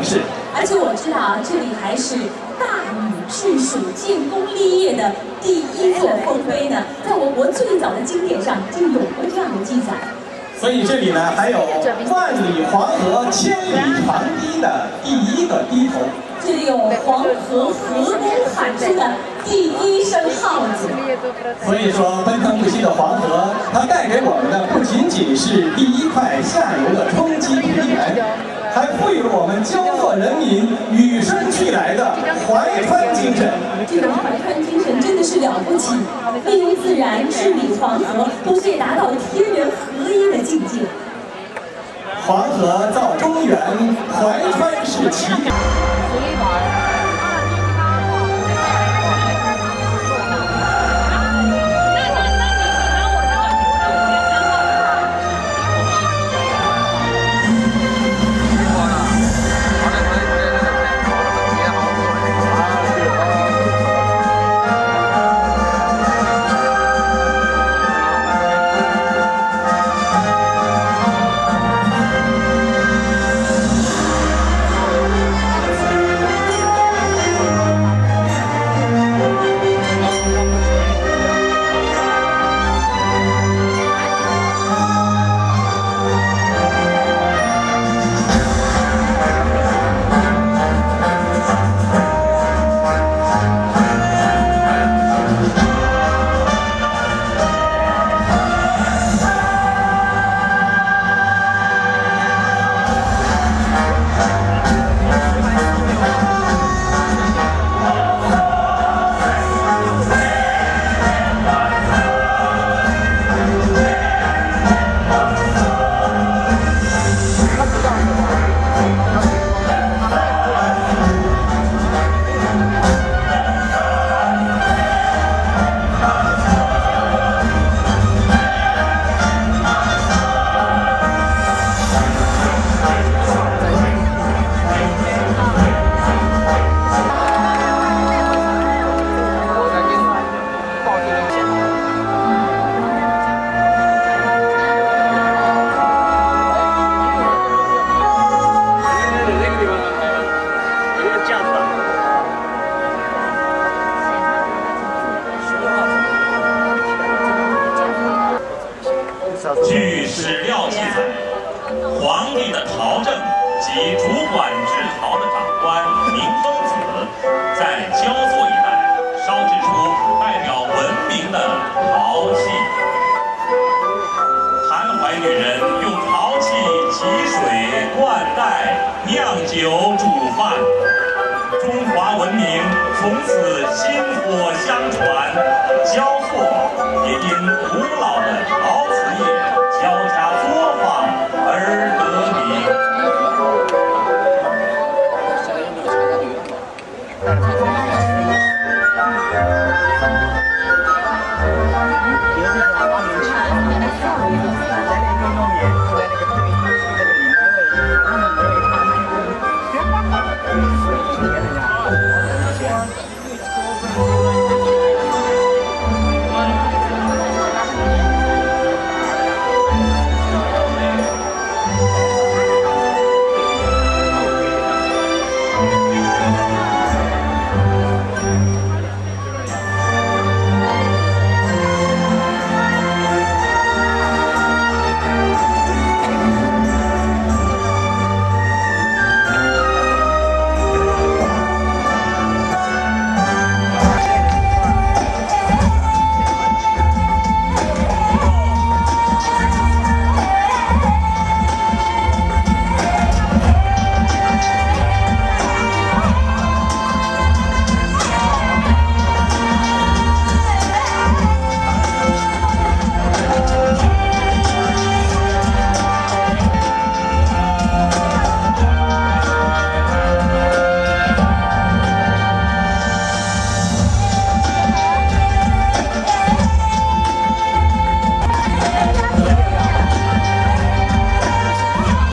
是。而且我知道啊，这里还是大禹治水、建功立业的第一座丰碑呢，在我国最早的经典上就有过这样的记载。所以这里呢，还有万里黄河千里长堤的第一个堤头。 这里有黄河河东喊出的第一声号子，所以说奔腾不息的黄河，它带给我们的不仅仅是第一块下游的冲积土地源，还赋予了我们焦作人民与生俱来的怀川精神。这种怀川精神真的是了不起，利用自然治理黄河，同时也达到了天人合一的境界。黄河造中原，怀川是起点。 据史料记载，皇帝的朝政及主管制陶的长官明丰子，在焦作一带烧制出代表文明的陶器。谭怀女人用陶器汲水灌溉、酿酒、煮饭，中华文明从此薪火相传，焦作也因